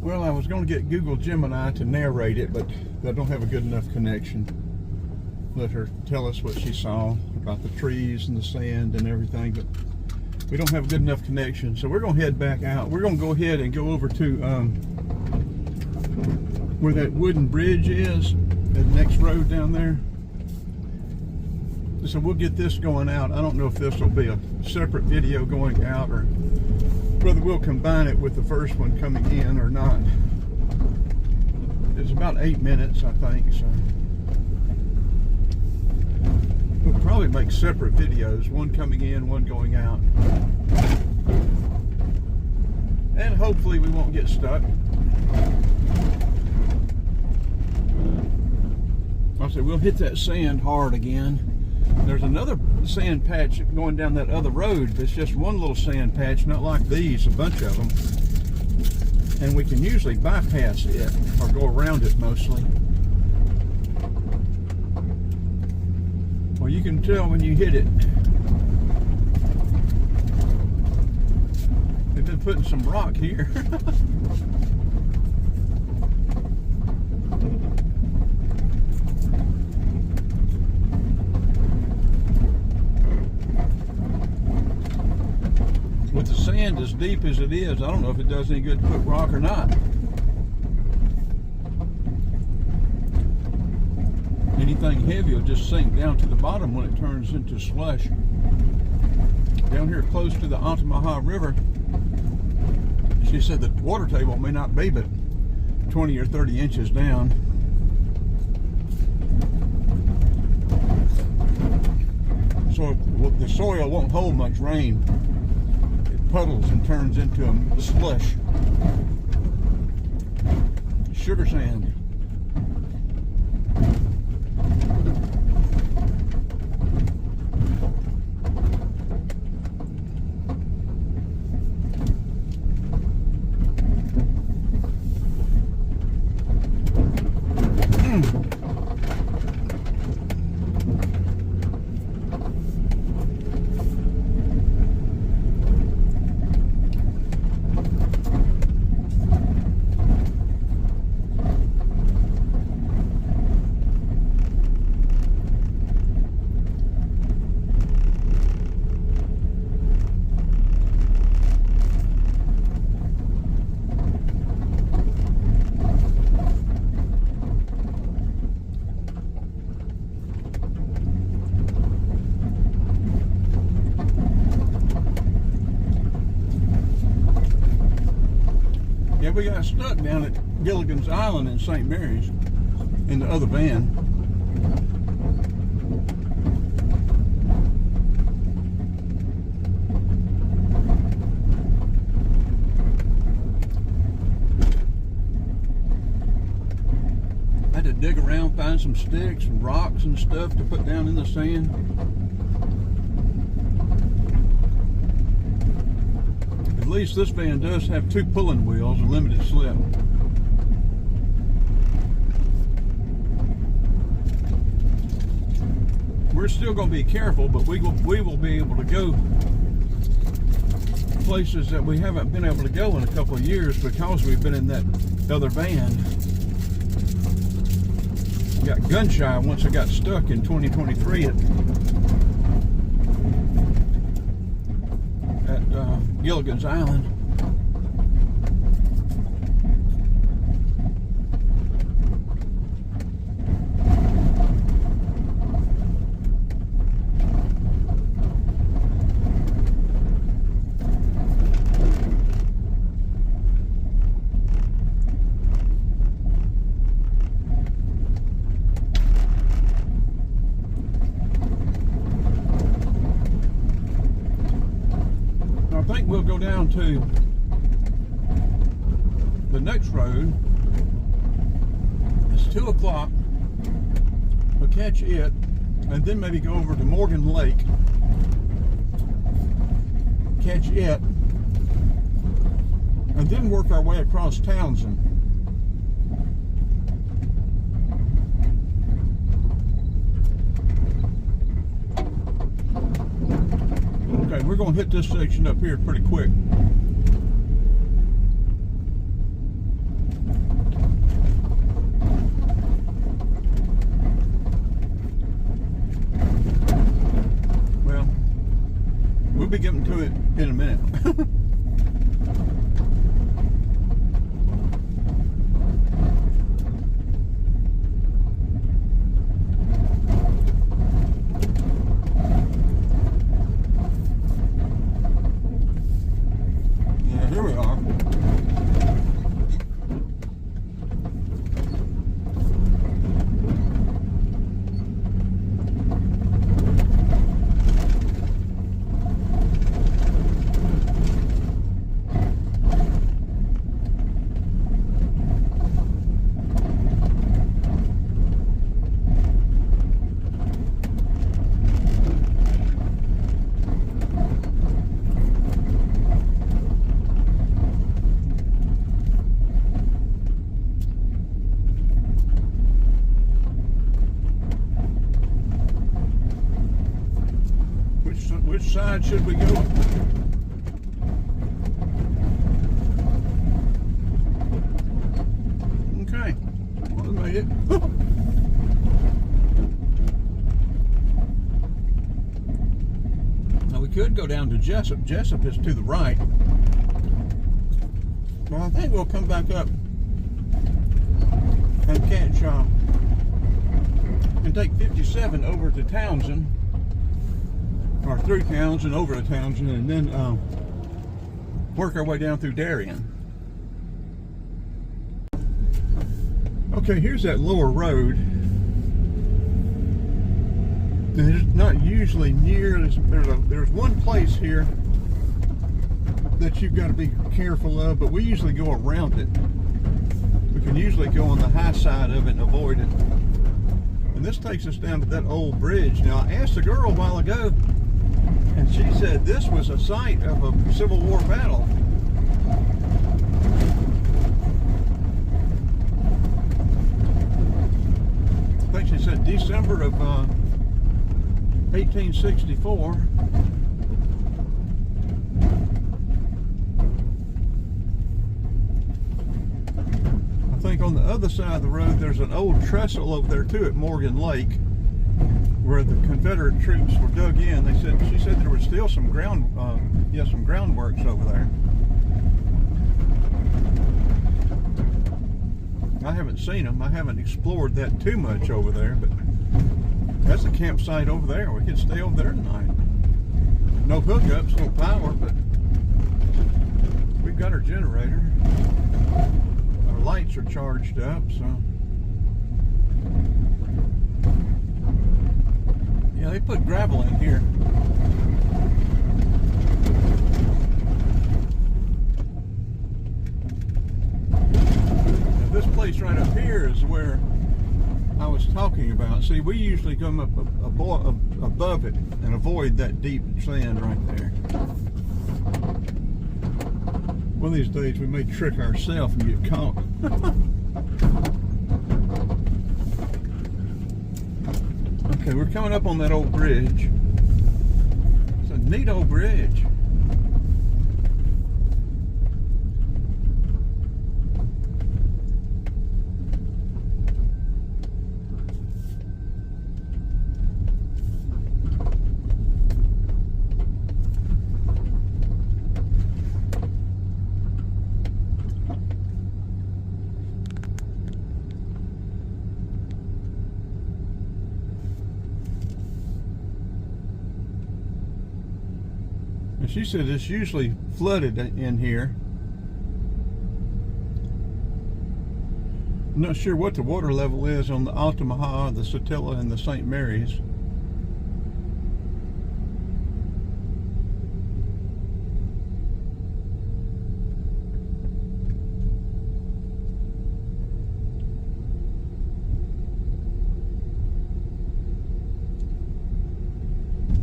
Well, I was going to get Google Gemini to narrate it, but I don't have a good enough connection. Let her tell us what she saw about the trees and the sand and everything, but we don't have a good enough connection. So we're going to head back out. We're going to go ahead and go over to where that wooden bridge is, that next road down there. So we'll get this going out. I don't know if this will be a separate video going out or whether we'll combine it with the first one coming in or not. It's about 8 minutes, I think, so we'll probably make separate videos, one coming in, one going out. And hopefully we won't get stuck. I'll say we'll hit that sand hard again. There's another sand patch going down that other road. It's just one little sand patch, not like these, a bunch of them. And we can usually bypass it or go around it mostly. Well, you can tell when you hit it. They've been putting some rock here. With the sand as deep as it is, I don't know if it does any good to put rock or not. Anything heavy will just sink down to the bottom when it turns into slush. Down here close to the Altamaha River, she said the water table may not be but 20 or 30 inches down. So the soil won't hold much rain. Puddles and turns into a slush. Sugar sand. We got stuck down at Gilligan's Island in St. Mary's in the other van. I had to dig around, find some sticks and rocks and stuff to put down in the sand. At least this van does have 2 pulling wheels, a limited slip. We're still going to be careful, but we will be able to go places that we haven't been able to go in a couple of years because we've been in that other van. Got gun shy once I got stuck in 2023 at Gilligan's Island. I think we'll go down to the next road. It's 2 o'clock. We'll catch it and then maybe go over to Morgan Lake, catch it, and then work our way across Townsend. Okay, we're going to hit this section up here pretty quick. We'll be getting to it in a minute. Yeah, here we are. Which side should we go? Okay, well, we made it. Now we could go down to Jessup. Jessup is to the right. Well, I think we'll come back up and catch and take 57 over to Townsend. Or through Townsend, over to Townsend, and then work our way down through Darien. Okay, here's that lower road. And it's not usually near. There's one place here that you've got to be careful of, but we usually go around it. We can usually go on the high side of it and avoid it. And this takes us down to that old bridge. Now, I asked the girl a while ago, and she said this was a site of a Civil War battle. I think she said December of 1864. I think on the other side of the road there's an old trestle over there too at Morgan Lake, where the Confederate troops were dug in. She said there was still some some groundworks over there. I haven't seen them. I haven't explored that too much over there, but that's a campsite over there. We could stay over there tonight. No hookups, no power, but we've got our generator. Our lights are charged up, so. Yeah, they put gravel in here. Now, this place right up here is where I was talking about. See, we usually come up above it and avoid that deep sand right there. One of these days we may trick ourselves and get caught. Okay, we're coming up on that old bridge. It's a neat old bridge. She said it's usually flooded in here. I'm not sure what the water level is on the Altamaha, the Satilla, and the St. Mary's.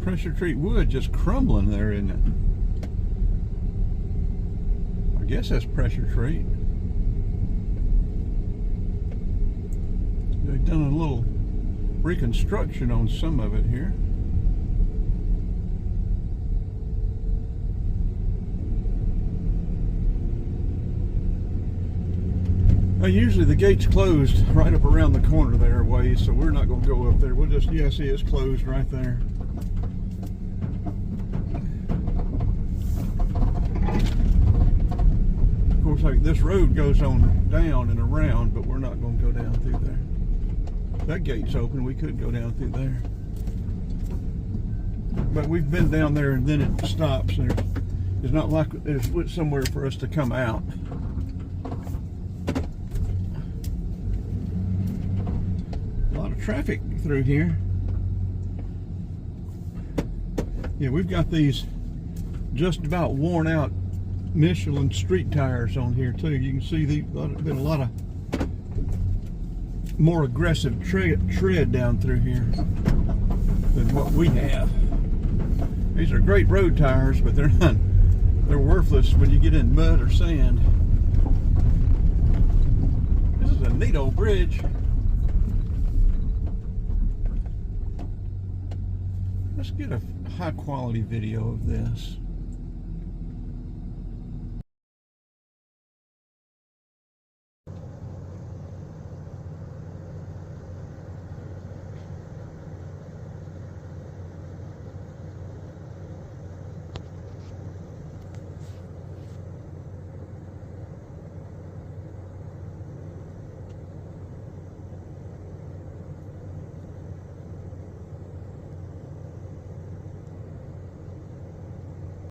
Pressure treat wood just crumbling there, isn't it? I guess that's pressure treat. They've done a little reconstruction on some of it here. Now, usually the gate's closed right up around the corner there a ways, so we're not going to go up there. We'll just, yeah, see, it's closed right there. like this road goes on down and around, but we're not going to go down through there. That gate's open. We could go down through there. But we've been down there and then it stops. It's not like there's somewhere for us to come out. A lot of traffic through here. Yeah, we've got these just about worn out Michelin street tires on here too. You can see there's been a lot of more aggressive tread down through here than what we have. These are great road tires, but they're worthless when you get in mud or sand. This is a neat old bridge. Let's get a high quality video of this.